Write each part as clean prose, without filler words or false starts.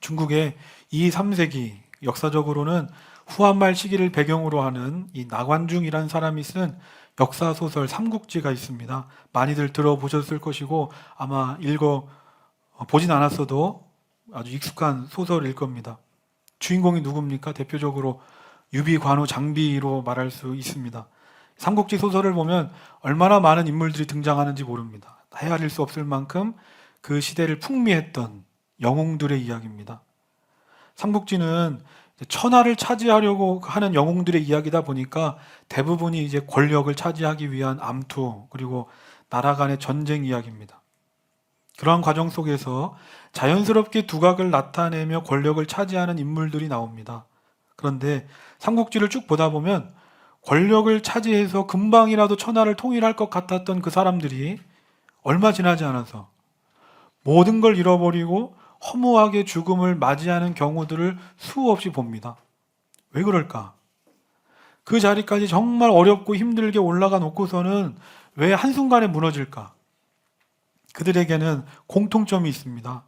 중국의 2, 3세기 역사적으로는 후한말 시기를 배경으로 하는 이 나관중이라는 사람이 쓴 역사소설 삼국지가 있습니다. 많이들 들어보셨을 것이고 아마 보진 않았어도 아주 익숙한 소설일 겁니다. 주인공이 누굽니까? 대표적으로 유비, 관우, 장비로 말할 수 있습니다. 삼국지 소설을 보면 얼마나 많은 인물들이 등장하는지 모릅니다. 헤아릴 수 없을 만큼 그 시대를 풍미했던 영웅들의 이야기입니다. 삼국지는 천하를 차지하려고 하는 영웅들의 이야기다 보니까 대부분이 이제 권력을 차지하기 위한 암투, 그리고 나라 간의 전쟁 이야기입니다. 그러한 과정 속에서 자연스럽게 두각을 나타내며 권력을 차지하는 인물들이 나옵니다. 그런데 삼국지를 쭉 보다 보면 권력을 차지해서 금방이라도 천하를 통일할 것 같았던 그 사람들이 얼마 지나지 않아서 모든 걸 잃어버리고 허무하게 죽음을 맞이하는 경우들을 수없이 봅니다. 왜 그럴까? 그 자리까지 정말 어렵고 힘들게 올라가 놓고서는 왜 한순간에 무너질까? 그들에게는 공통점이 있습니다.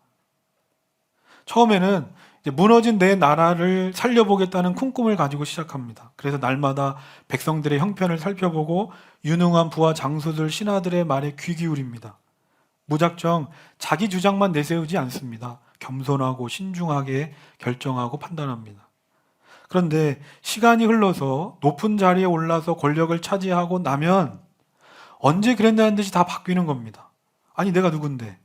처음에는 이제 무너진 내 나라를 살려보겠다는 큰 꿈을 가지고 시작합니다. 그래서 날마다 백성들의 형편을 살펴보고 유능한 부하 장수들, 신하들의 말에 귀 기울입니다. 무작정 자기 주장만 내세우지 않습니다. 겸손하고 신중하게 결정하고 판단합니다. 그런데 시간이 흘러서 높은 자리에 올라서 권력을 차지하고 나면 언제 그랬냐는 듯이 다 바뀌는 겁니다. 아니, 내가 누군데?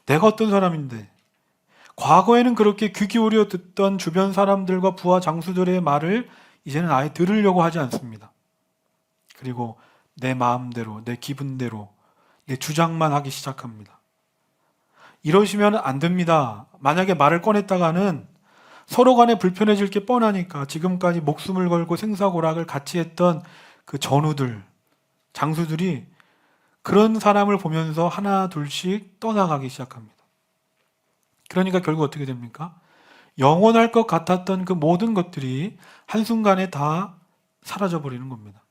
내가 어떤 사람인데? 과거에는 그렇게 귀 기울여 듣던 주변 사람들과 부하 장수들의 말을 이제는 아예 들으려고 하지 않습니다. 그리고 내 마음대로, 내 기분대로, 내 주장만 하기 시작합니다. 이러시면 안 됩니다. 만약에 말을 꺼냈다가는 서로 간에 불편해질 게 뻔하니까 지금까지 목숨을 걸고 생사고락을 같이 했던 그 전우들, 장수들이 그런 사람을 보면서 하나 둘씩 떠나가기 시작합니다. 그러니까 결국 어떻게 됩니까? 영원할 것 같았던 그 모든 것들이 한순간에 다 사라져버리는 겁니다.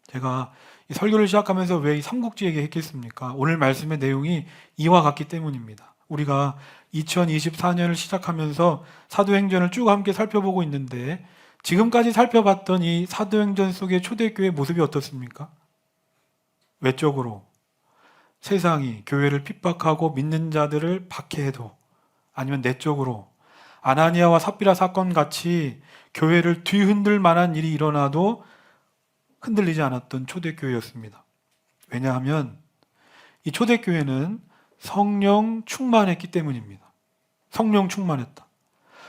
제가 이 설교를 시작하면서 왜 이 삼국지 얘기했겠습니까? 오늘 말씀의 내용이 이와 같기 때문입니다. 우리가 2024년을 시작하면서 사도행전을 쭉 함께 살펴보고 있는데 지금까지 살펴봤던 이 사도행전 속의 초대교회 모습이 어떻습니까? 외적으로 세상이 교회를 핍박하고 믿는 자들을 박해해도, 아니면 내적으로 아나니아와 삽비라 사건 같이 교회를 뒤흔들 만한 일이 일어나도 흔들리지 않았던 초대교회였습니다. 왜냐하면 이 초대교회는 성령 충만했기 때문입니다. 성령 충만했다.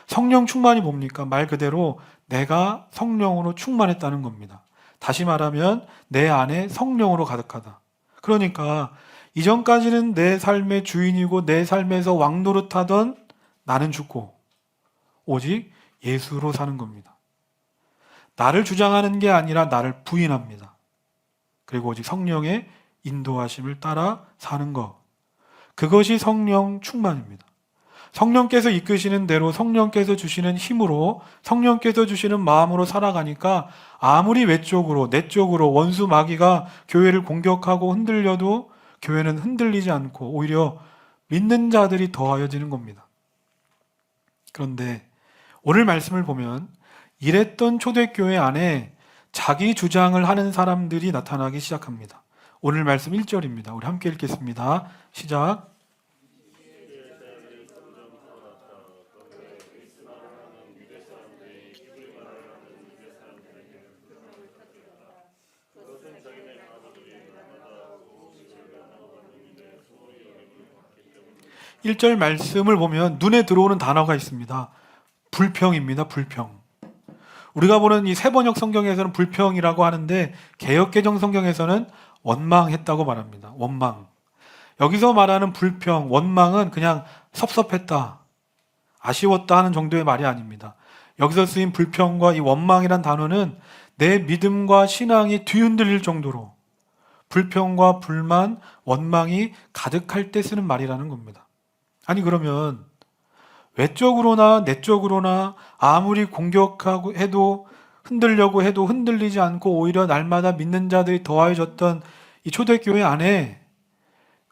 성령 충만이 뭡니까? 말 그대로 내가 성령으로 충만했다는 겁니다. 다시 말하면 내 안에 성령으로 가득하다. 그러니까 이전까지는 내 삶의 주인이고 내 삶에서 왕노릇하던 나는 죽고 오직 예수로 사는 겁니다. 나를 주장하는 게 아니라 나를 부인합니다. 그리고 오직 성령의 인도하심을 따라 사는 것. 그것이 성령 충만입니다. 성령께서 이끄시는 대로 성령께서 주시는 힘으로 성령께서 주시는 마음으로 살아가니까 아무리 외적으로 내적으로 원수 마귀가 교회를 공격하고 흔들려도 교회는 흔들리지 않고 오히려 믿는 자들이 더하여지는 겁니다. 그런데 오늘 말씀을 보면 이랬던 초대교회 안에 자기 주장을 하는 사람들이 나타나기 시작합니다. 오늘 말씀 1절입니다. 우리 함께 읽겠습니다. 시작. 일 절 말씀을 보면 눈에 들어오는 단어가 있습니다. 불평입니다. 불평. 우리가 보는 이 세번역 성경에서는 불평이라고 하는데 개역개정 성경에서는 원망했다고 말합니다. 원망. 여기서 말하는 불평, 원망은 그냥 섭섭했다, 아쉬웠다 하는 정도의 말이 아닙니다. 여기서 쓰인 불평과 이 원망이란 단어는 내 믿음과 신앙이 뒤흔들릴 정도로 불평과 불만, 원망이 가득할 때 쓰는 말이라는 겁니다. 아니, 그러면 외적으로나 내적으로나 아무리 공격하고 해도 흔들려고 해도 흔들리지 않고 오히려 날마다 믿는 자들이 더하여졌던 이 초대교회 안에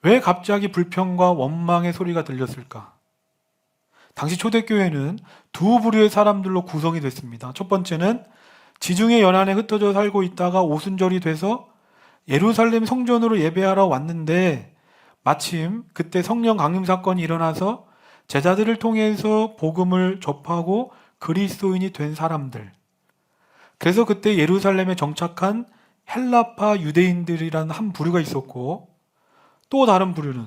왜 갑자기 불평과 원망의 소리가 들렸을까? 당시 초대교회는 두 부류의 사람들로 구성이 됐습니다. 첫 번째는 지중해 연안에 흩어져 살고 있다가 오순절이 돼서 예루살렘 성전으로 예배하러 왔는데 마침 그때 성령 강림 사건이 일어나서 제자들을 통해서 복음을 접하고 그리스도인이 된 사람들. 그래서 그때 예루살렘에 정착한 헬라파 유대인들이라는 한 부류가 있었고, 또 다른 부류는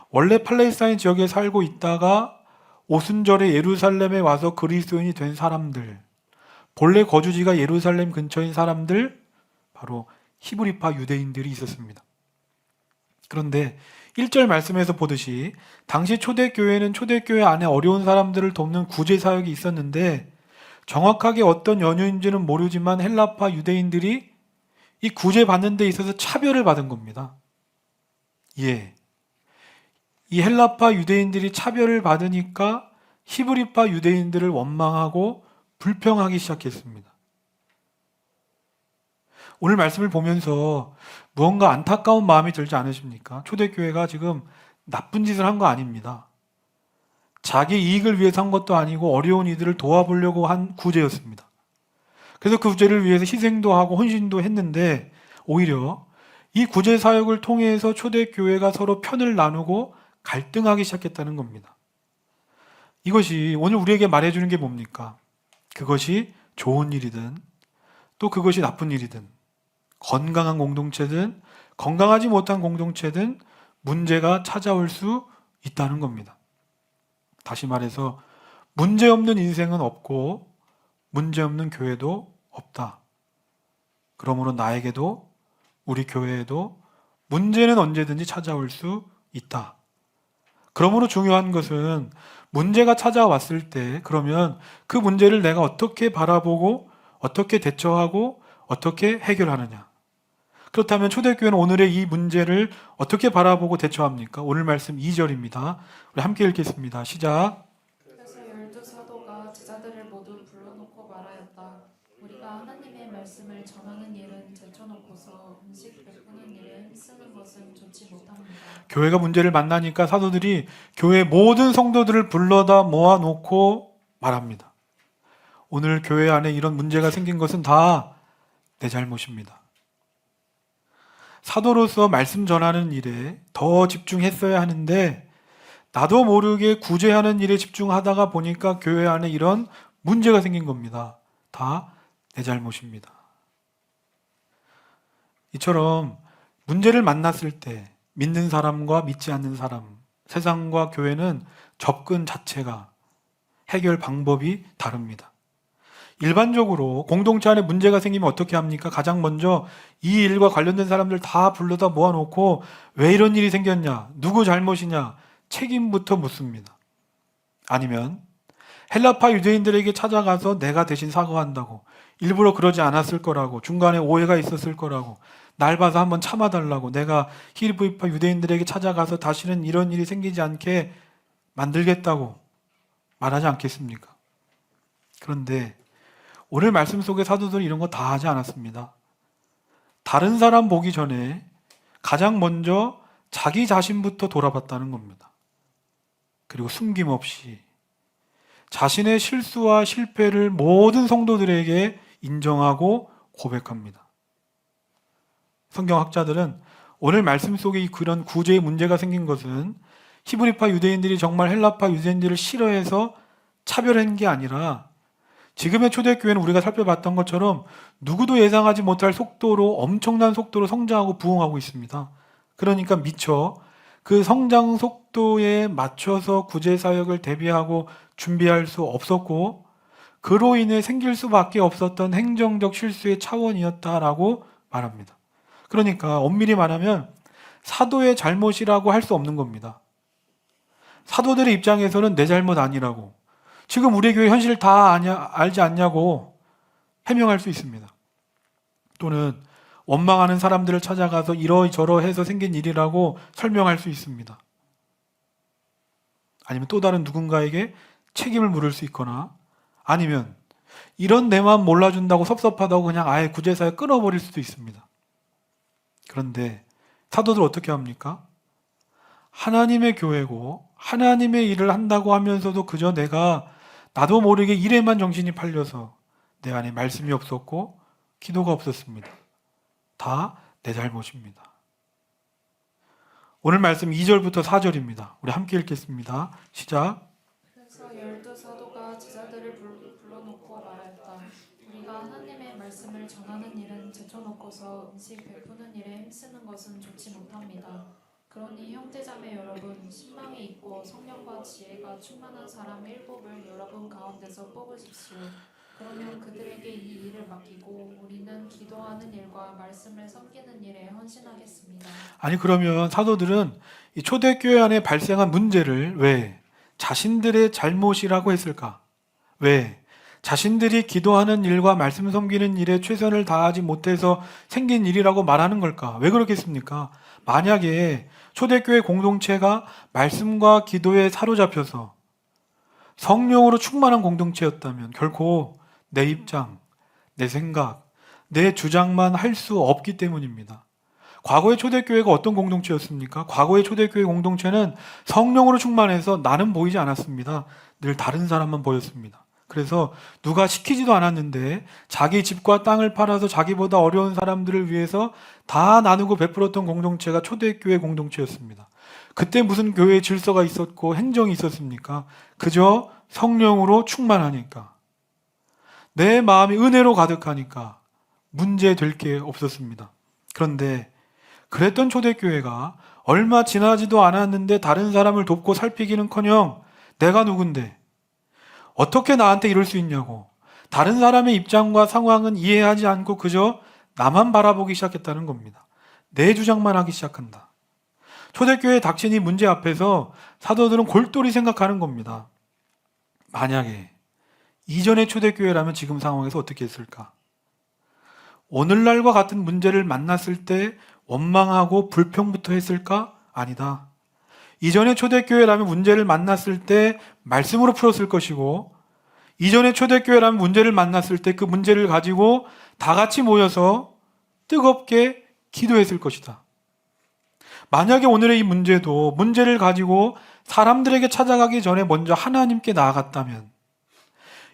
원래 팔레스타인 지역에 살고 있다가 오순절에 예루살렘에 와서 그리스도인이 된 사람들, 본래 거주지가 예루살렘 근처인 사람들, 바로 히브리파 유대인들이 있었습니다. 그런데 1절 말씀에서 보듯이 당시 초대교회는 초대교회 안에 어려운 사람들을 돕는 구제사역이 있었는데, 정확하게 어떤 연유인지는 모르지만 헬라파 유대인들이 이 구제받는 데 있어서 차별을 받은 겁니다. 예. 이 헬라파 유대인들이 차별을 받으니까 히브리파 유대인들을 원망하고 불평하기 시작했습니다. 오늘 말씀을 보면서 무언가 안타까운 마음이 들지 않으십니까? 초대교회가 지금 나쁜 짓을 한 거 아닙니다. 자기 이익을 위해서 한 것도 아니고 어려운 이들을 도와보려고 한 구제였습니다. 그래서 그 구제를 위해서 희생도 하고 헌신도 했는데, 오히려 이 구제 사역을 통해서 초대교회가 서로 편을 나누고 갈등하기 시작했다는 겁니다. 이것이 오늘 우리에게 말해주는 게 뭡니까? 그것이 좋은 일이든 또 그것이 나쁜 일이든, 건강한 공동체든 건강하지 못한 공동체든 문제가 찾아올 수 있다는 겁니다. 다시 말해서 문제 없는 인생은 없고 문제 없는 교회도 없다. 그러므로 나에게도 우리 교회에도 문제는 언제든지 찾아올 수 있다. 그러므로 중요한 것은 문제가 찾아왔을 때 그러면 그 문제를 내가 어떻게 바라보고 어떻게 대처하고 어떻게 해결하느냐. 그렇다면 초대교회는 오늘의 이 문제를 어떻게 바라보고 대처합니까? 오늘 말씀 2절입니다. 우리 함께 읽겠습니다. 시작. 그래서 12사도가 제자들을 모두 불러놓고 말하였다. 우리가 하나님의 말씀을 전하는 일은 제쳐놓고서 음식 베푸는 일에 쓰는 것은 좋지 못합니다. 교회가 문제를 만나니까 사도들이 교회 모든 성도들을 불러다 모아놓고 말합니다. 오늘 교회 안에 이런 문제가 생긴 것은 다 내 잘못입니다. 사도로서 말씀 전하는 일에 더 집중했어야 하는데 나도 모르게 구제하는 일에 집중하다가 보니까 교회 안에 이런 문제가 생긴 겁니다. 다 내 잘못입니다. 이처럼 문제를 만났을 때 믿는 사람과 믿지 않는 사람, 세상과 교회는 접근 자체가, 해결 방법이 다릅니다. 일반적으로 공동체 안에 문제가 생기면 어떻게 합니까? 가장 먼저 이 일과 관련된 사람들 다 불러다 모아놓고 왜 이런 일이 생겼냐? 누구 잘못이냐? 책임부터 묻습니다. 아니면 헬라파 유대인들에게 찾아가서 내가 대신 사과한다고, 일부러 그러지 않았을 거라고, 중간에 오해가 있었을 거라고, 날 봐서 한번 참아달라고, 내가 히브리파 유대인들에게 찾아가서 다시는 이런 일이 생기지 않게 만들겠다고 말하지 않겠습니까? 그런데 오늘 말씀 속의 사도들은 이런 거 다 하지 않았습니다. 다른 사람 보기 전에 가장 먼저 자기 자신부터 돌아봤다는 겁니다. 그리고 숨김없이 자신의 실수와 실패를 모든 성도들에게 인정하고 고백합니다. 성경학자들은 오늘 말씀 속에 그런 구제의 문제가 생긴 것은 히브리파 유대인들이 정말 헬라파 유대인들을 싫어해서 차별한 게 아니라 지금의 초대교회는 우리가 살펴봤던 것처럼 누구도 예상하지 못할 속도로, 엄청난 속도로 성장하고 부흥하고 있습니다. 그러니까 미처 그 성장 속도에 맞춰서 구제사역을 대비하고 준비할 수 없었고, 그로 인해 생길 수밖에 없었던 행정적 실수의 차원이었다라고 말합니다. 그러니까 엄밀히 말하면 사도의 잘못이라고 할 수 없는 겁니다. 사도들의 입장에서는 내 잘못 아니라고, 지금 우리 교회 현실 다 알지 않냐고 해명할 수 있습니다. 또는 원망하는 사람들을 찾아가서 이러저러해서 생긴 일이라고 설명할 수 있습니다. 아니면 또 다른 누군가에게 책임을 물을 수 있거나, 아니면 이런 내만 몰라준다고 섭섭하다고 그냥 아예 구제사에 끊어버릴 수도 있습니다. 그런데 사도들 어떻게 합니까? 하나님의 교회고 하나님의 일을 한다고 하면서도 그저 내가 나도 모르게 일에만 정신이 팔려서 내 안에 말씀이 없었고 기도가 없었습니다. 다 내 잘못입니다. 오늘 말씀 2절부터 4절입니다. 우리 함께 읽겠습니다. 시작. 그래서 12사도가 제자들을 불러놓고 말하였다. 우리가 하나님의 말씀을 전하는 일은 제쳐놓고서 음식 베푸는 일에 힘쓰는 것은 좋지 못합니다. 그러니 형제자매 여러분, 신망이 있고 성령과 지혜가 충만한 사람 7을 여러분 가운데서 뽑으십시오. 그러면 그들에게 이 일을 맡기고 우리는 기도하는 일과 말씀을 섬기는 일에 헌신하겠습니다. 아니 그러면 사도들은 이 초대교회 안에 발생한 문제를 왜 자신들의 잘못이라고 했을까? 왜 자신들이 기도하는 일과 말씀 섬기는 일에 최선을 다하지 못해서 생긴 일이라고 말하는 걸까? 왜 그렇겠습니까? 만약에 초대교회 공동체가 말씀과 기도에 사로잡혀서 성령으로 충만한 공동체였다면 결코 내 입장, 내 생각, 내 주장만 할 수 없기 때문입니다. 과거의 초대교회가 어떤 공동체였습니까? 과거의 초대교회 공동체는 성령으로 충만해서 나는 보이지 않았습니다. 늘 다른 사람만 보였습니다. 그래서 누가 시키지도 않았는데 자기 집과 땅을 팔아서 자기보다 어려운 사람들을 위해서 다 나누고 베풀었던 공동체가 초대교회 공동체였습니다. 그때 무슨 교회의 질서가 있었고 행정이 있었습니까? 그저 성령으로 충만하니까. 내 마음이 은혜로 가득하니까 문제될 게 없었습니다. 그런데 그랬던 초대교회가 얼마 지나지도 않았는데 다른 사람을 돕고 살피기는커녕 내가 누군데 어떻게 나한테 이럴 수 있냐고 다른 사람의 입장과 상황은 이해하지 않고 그저 나만 바라보기 시작했다는 겁니다. 내 주장만 하기 시작한다. 초대교회에 닥친 이 문제 앞에서 사도들은 골똘히 생각하는 겁니다. 만약에 이전의 초대교회라면 지금 상황에서 어떻게 했을까? 오늘날과 같은 문제를 만났을 때 원망하고 불평부터 했을까? 아니다. 이전의 초대교회라면 문제를 만났을 때 말씀으로 풀었을 것이고 이전의 초대교회라면 문제를 만났을 때 그 문제를 가지고 다 같이 모여서 뜨겁게 기도했을 것이다. 만약에 오늘의 이 문제도 문제를 가지고 사람들에게 찾아가기 전에 먼저 하나님께 나아갔다면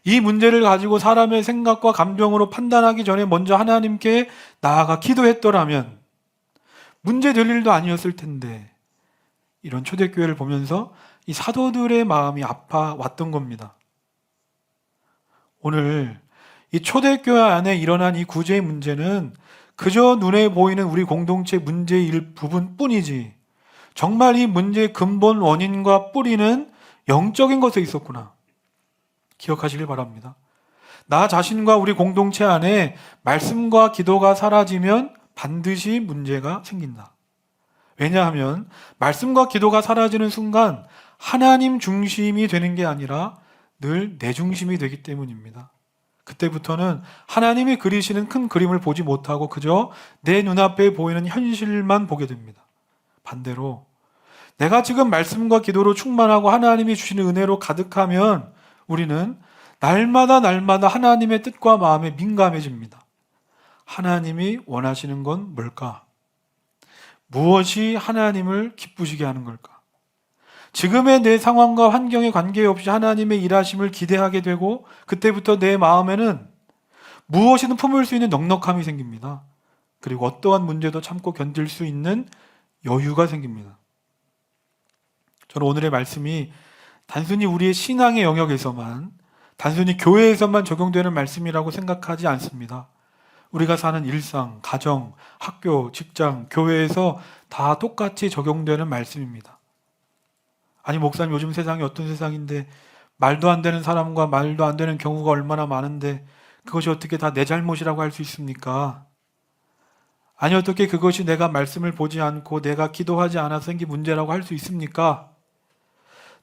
이 문제를 가지고 사람의 생각과 감정으로 판단하기 전에 먼저 하나님께 나아가 기도했더라면 문제될 일도 아니었을 텐데 이런 초대교회를 보면서 이 사도들의 마음이 아파왔던 겁니다. 오늘 이 초대교회 안에 일어난 이 구제의 문제는 그저 눈에 보이는 우리 공동체 문제일 부분뿐이지 정말 이 문제의 근본 원인과 뿌리는 영적인 것에 있었구나. 기억하시길 바랍니다. 나 자신과 우리 공동체 안에 말씀과 기도가 사라지면 반드시 문제가 생긴다. 왜냐하면 말씀과 기도가 사라지는 순간 하나님 중심이 되는 게 아니라 늘 내 중심이 되기 때문입니다. 그때부터는 하나님이 그리시는 큰 그림을 보지 못하고 그저 내 눈앞에 보이는 현실만 보게 됩니다. 반대로 내가 지금 말씀과 기도로 충만하고 하나님이 주시는 은혜로 가득하면 우리는 날마다 하나님의 뜻과 마음에 민감해집니다. 하나님이 원하시는 건 뭘까? 무엇이 하나님을 기쁘시게 하는 걸까? 지금의 내 상황과 환경에 관계없이 하나님의 일하심을 기대하게 되고 그때부터 내 마음에는 무엇이든 품을 수 있는 넉넉함이 생깁니다. 그리고 어떠한 문제도 참고 견딜 수 있는 여유가 생깁니다. 저는 오늘의 말씀이 단순히 우리의 신앙의 영역에서만 단순히 교회에서만 적용되는 말씀이라고 생각하지 않습니다. 우리가 사는 일상, 가정, 학교, 직장, 교회에서 다 똑같이 적용되는 말씀입니다. 아니 목사님 요즘 세상이 어떤 세상인데 말도 안 되는 사람과 말도 안 되는 경우가 얼마나 많은데 그것이 어떻게 다 내 잘못이라고 할 수 있습니까? 아니 어떻게 그것이 내가 말씀을 보지 않고 내가 기도하지 않아서 생긴 문제라고 할 수 있습니까?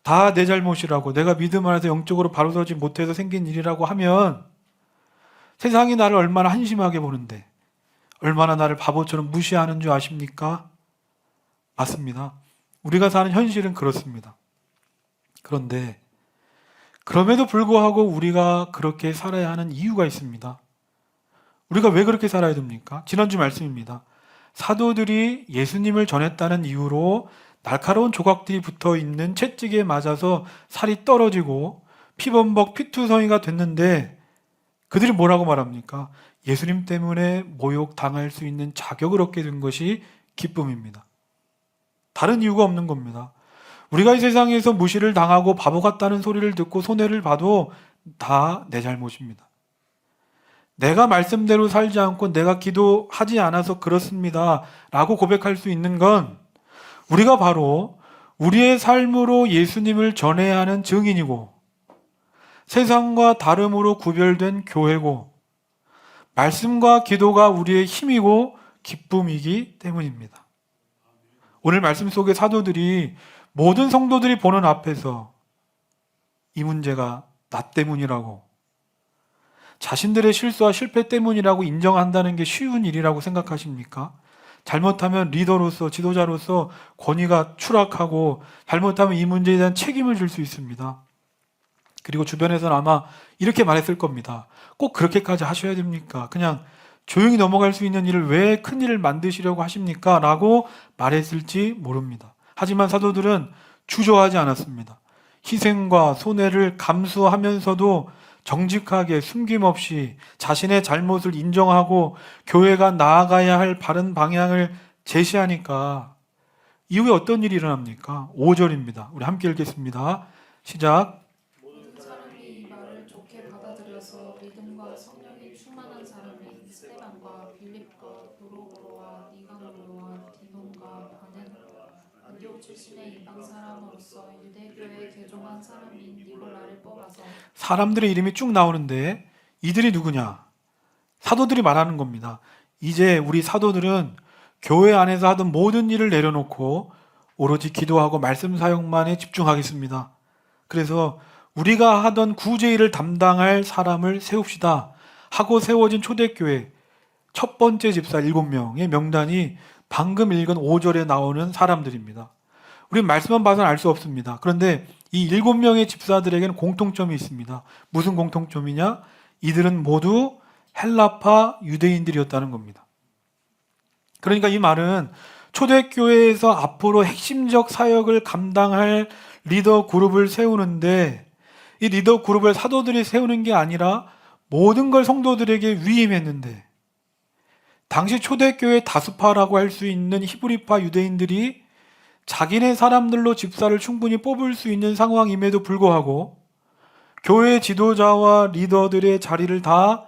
다 내 잘못이라고 내가 믿음 안에서 영적으로 바로서지 못해서 생긴 일이라고 하면 세상이 나를 얼마나 한심하게 보는데 얼마나 나를 바보처럼 무시하는 줄 아십니까? 맞습니다. 우리가 사는 현실은 그렇습니다. 그런데 그럼에도 불구하고 우리가 그렇게 살아야 하는 이유가 있습니다. 우리가 왜 그렇게 살아야 됩니까? 지난주 말씀입니다. 사도들이 예수님을 전했다는 이유로 날카로운 조각들이 붙어 있는 채찍에 맞아서 살이 떨어지고 피범벅 피투성이가 됐는데 그들이 뭐라고 말합니까? 예수님 때문에 모욕 당할 수 있는 자격을 얻게 된 것이 기쁨입니다. 다른 이유가 없는 겁니다. 우리가 이 세상에서 무시를 당하고 바보 같다는 소리를 듣고 손해를 봐도 다 내 잘못입니다. 내가 말씀대로 살지 않고 내가 기도하지 않아서 그렇습니다 라고 고백할 수 있는 건 우리가 바로 우리의 삶으로 예수님을 전해야 하는 증인이고 세상과 다름으로 구별된 교회고 말씀과 기도가 우리의 힘이고 기쁨이기 때문입니다. 오늘 말씀 속의 사도들이 모든 성도들이 보는 앞에서 이 문제가 나 때문이라고 자신들의 실수와 실패 때문이라고 인정한다는 게 쉬운 일이라고 생각하십니까? 잘못하면 리더로서 지도자로서 권위가 추락하고 잘못하면 이 문제에 대한 책임을 질 수 있습니다. 그리고 주변에서는 아마 이렇게 말했을 겁니다. 꼭 그렇게까지 하셔야 됩니까? 그냥 조용히 넘어갈 수 있는 일을 왜 큰일을 만드시려고 하십니까? 라고 말했을지 모릅니다. 하지만 사도들은 주저하지 않았습니다. 희생과 손해를 감수하면서도 정직하게 숨김없이 자신의 잘못을 인정하고 교회가 나아가야 할 바른 방향을 제시하니까 이후에 어떤 일이 일어납니까? 5절입니다. 우리 함께 읽겠습니다. 시작. 모든 사람이 이 말을 좋게 받아들여서 믿음과 성령이 충만한 사람인 스데반과 빌립과 브로고로와 니가노르와 디몬과 안디옥 출신의 이방 사람으로서 유대교에 개종한 사람인 니골라를 뽑아서 사람들의 이름이 쭉 나오는데 이들이 누구냐? 사도들이 말하는 겁니다. 이제 우리 사도들은 교회 안에서 하던 모든 일을 내려놓고 오로지 기도하고 말씀 사역만에 집중하겠습니다. 그래서 우리가 하던 구제 일을 담당할 사람을 세웁시다 하고 세워진 초대교회 첫 번째 집사 7명의 명단이 방금 읽은 5절에 나오는 사람들입니다. 우리는 말씀만 봐서는 알 수 없습니다. 그런데 이 7명의 집사들에게는 공통점이 있습니다. 무슨 공통점이냐? 이들은 모두 헬라파 유대인들이었다는 겁니다. 그러니까 이 말은 초대교회에서 앞으로 핵심적 사역을 감당할 리더 그룹을 세우는데 이 리더 그룹을 사도들이 세우는 게 아니라 모든 걸 성도들에게 위임했는데 당시 초대교회 다수파라고 할 수 있는 히브리파 유대인들이 자기네 사람들로 집사를 충분히 뽑을 수 있는 상황임에도 불구하고 교회 지도자와 리더들의 자리를 다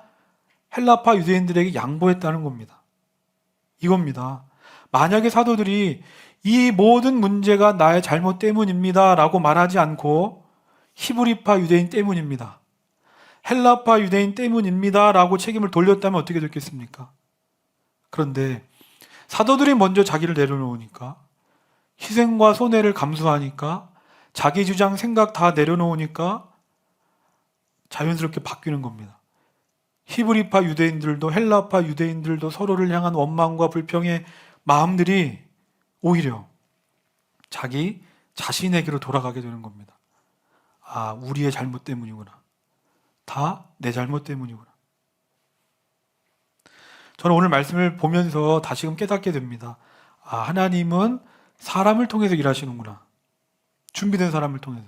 헬라파 유대인들에게 양보했다는 겁니다. 이겁니다. 만약에 사도들이 이 모든 문제가 나의 잘못 때문입니다 라고 말하지 않고 히브리파 유대인 때문입니다, 헬라파 유대인 때문입니다 라고 책임을 돌렸다면 어떻게 됐겠습니까? 그런데 사도들이 먼저 자기를 내려놓으니까, 희생과 손해를 감수하니까, 자기 주장 생각 다 내려놓으니까 자연스럽게 바뀌는 겁니다. 히브리파 유대인들도 헬라파 유대인들도 서로를 향한 원망과 불평의 마음들이 오히려 자기 자신에게로 돌아가게 되는 겁니다. 아, 우리의 잘못 때문이구나. 다 내 잘못 때문이구나. 저는 오늘 말씀을 보면서 다시금 깨닫게 됩니다. 아, 하나님은 사람을 통해서 일하시는구나. 준비된 사람을 통해서.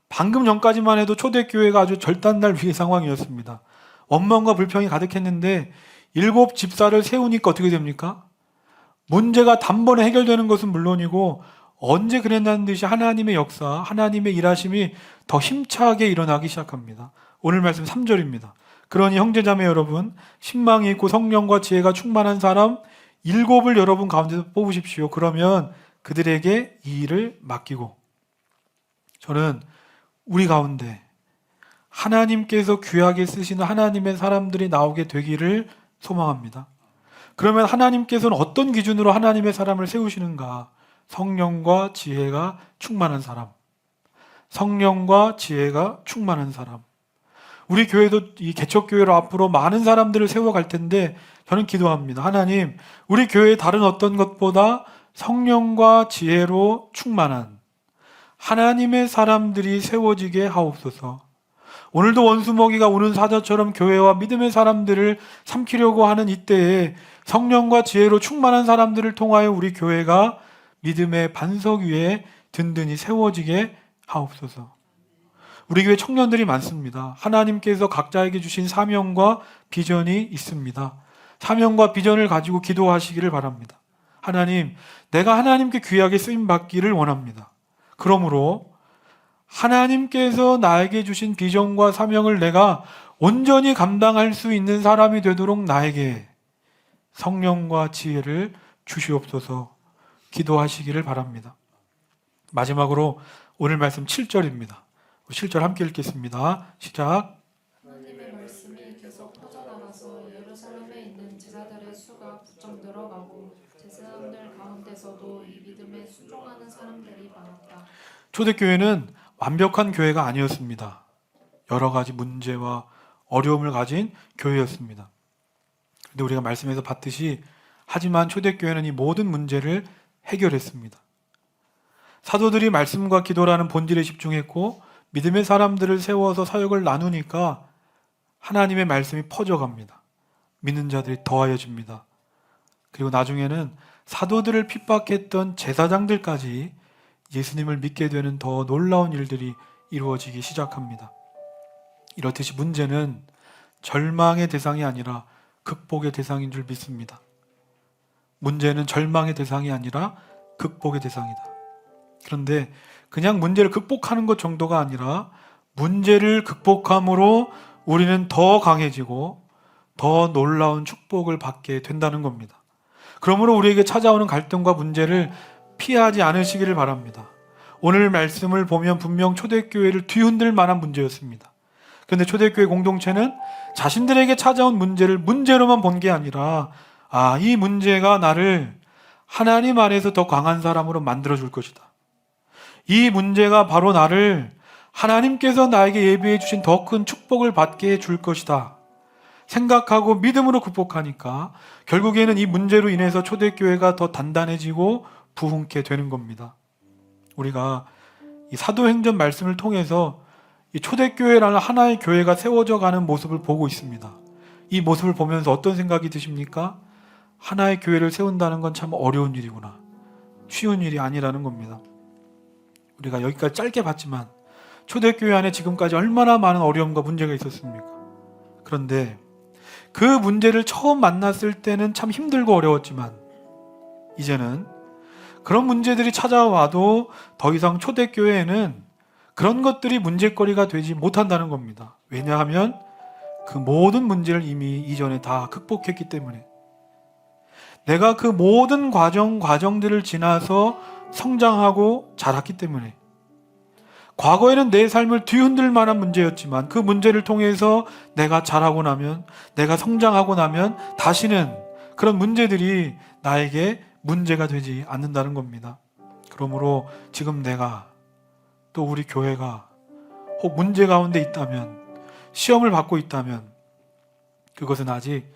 방금 전까지만 해도 초대교회가 아주 절단날 위의 상황이었습니다. 원망과 불평이 가득했는데 7 집사를 세우니까 어떻게 됩니까? 문제가 단번에 해결되는 것은 물론이고 언제 그랬다는 듯이 하나님의 역사, 하나님의 일하심이 더 힘차게 일어나기 시작합니다. 오늘 말씀 3절입니다. 그러니 형제자매 여러분, 신망이 있고 성령과 지혜가 충만한 사람 7을 여러분 가운데서 뽑으십시오. 그러면 그들에게 이 일을 맡기고, 저는 우리 가운데 하나님께서 귀하게 쓰시는 하나님의 사람들이 나오게 되기를 소망합니다. 그러면 하나님께서는 어떤 기준으로 하나님의 사람을 세우시는가? 성령과 지혜가 충만한 사람, 성령과 지혜가 충만한 사람. 우리 교회도 이 개척교회로 앞으로 많은 사람들을 세워갈 텐데 저는 기도합니다. 하나님, 우리 교회의 다른 어떤 것보다 성령과 지혜로 충만한 하나님의 사람들이 세워지게 하옵소서. 오늘도 원수먹이가 우는 사자처럼 교회와 믿음의 사람들을 삼키려고 하는 이때에 성령과 지혜로 충만한 사람들을 통하여 우리 교회가 믿음의 반석 위에 든든히 세워지게 하옵소서. 우리 교회 청년들이 많습니다. 하나님께서 각자에게 주신 사명과 비전이 있습니다. 사명과 비전을 가지고 기도하시기를 바랍니다. 하나님, 내가 하나님께 귀하게 쓰임받기를 원합니다. 그러므로 하나님께서 나에게 주신 비전과 사명을 내가 온전히 감당할 수 있는 사람이 되도록 나에게 성령과 지혜를 주시옵소서 기도하시기를 바랍니다. 마지막으로 오늘 말씀 7절입니다. 7절 함께 읽겠습니다. 시작. 하나님의 말씀이 계속 퍼져나가서 예루살렘에 있는 제자들의 수가 부쩍 늘어가고 제사장들 가운데서도 이 믿음에 순종하는 사람들이 많았다. 초대교회는 완벽한 교회가 아니었습니다. 여러 가지 문제와 어려움을 가진 교회였습니다. 그런데 우리가 말씀에서 봤듯이 하지만 초대교회는 이 모든 문제를 해결했습니다. 사도들이 말씀과 기도라는 본질에 집중했고 믿음의 사람들을 세워서 사역을 나누니까 하나님의 말씀이 퍼져갑니다. 믿는 자들이 더하여집니다. 그리고 나중에는 사도들을 핍박했던 제사장들까지 예수님을 믿게 되는 더 놀라운 일들이 이루어지기 시작합니다. 이렇듯이 문제는 절망의 대상이 아니라 극복의 대상인 줄 믿습니다. 문제는 절망의 대상이 아니라 극복의 대상이다. 그런데 그냥 문제를 극복하는 것 정도가 아니라 문제를 극복함으로 우리는 더 강해지고 더 놀라운 축복을 받게 된다는 겁니다. 그러므로 우리에게 찾아오는 갈등과 문제를 피하지 않으시기를 바랍니다. 오늘 말씀을 보면 분명 초대교회를 뒤흔들 만한 문제였습니다. 그런데 초대교회 공동체는 자신들에게 찾아온 문제를 문제로만 본 게 아니라 이 문제가 나를 하나님 안에서 더 강한 사람으로 만들어줄 것이다. 이 문제가 바로 나를 하나님께서 나에게 예비해 주신 더 큰 축복을 받게 해줄 것이다 생각하고 믿음으로 극복하니까 결국에는 이 문제로 인해서 초대교회가 더 단단해지고 부흥케 되는 겁니다. 우리가 이 사도행전 말씀을 통해서 이 초대교회라는 하나의 교회가 세워져 가는 모습을 보고 있습니다. 이 모습을 보면서 어떤 생각이 드십니까? 하나의 교회를 세운다는 건 참 어려운 일이구나. 쉬운 일이 아니라는 겁니다. 우리가 여기까지 짧게 봤지만 초대교회 안에 지금까지 얼마나 많은 어려움과 문제가 있었습니까? 그런데 그 문제를 처음 만났을 때는 참 힘들고 어려웠지만 이제는 그런 문제들이 찾아와도 더 이상 초대교회에는 그런 것들이 문제거리가 되지 못한다는 겁니다. 왜냐하면 그 모든 문제를 이미 이전에 다 극복했기 때문에 내가 그 모든 과정들을 지나서 성장하고 자랐기 때문에 과거에는 내 삶을 뒤흔들 만한 문제였지만 그 문제를 통해서 내가 자라고 나면 내가 성장하고 나면 다시는 그런 문제들이 나에게 문제가 되지 않는다는 겁니다. 그러므로 지금 내가 또 우리 교회가 혹 문제 가운데 있다면 시험을 받고 있다면 그것은 아직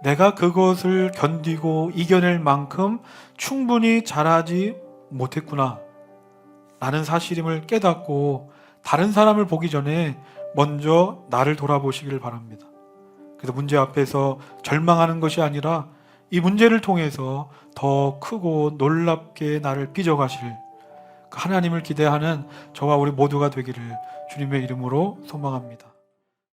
내가 그것을 견디고 이겨낼 만큼 충분히 자라지 못했구나 라는 사실임을 깨닫고 다른 사람을 보기 전에 먼저 나를 돌아보시기를 바랍니다. 그래서 문제 앞에서 절망하는 것이 아니라 이 문제를 통해서 더 크고 놀랍게 나를 빚어가실 그 하나님을 기대하는 저와 우리 모두가 되기를 주님의 이름으로 소망합니다.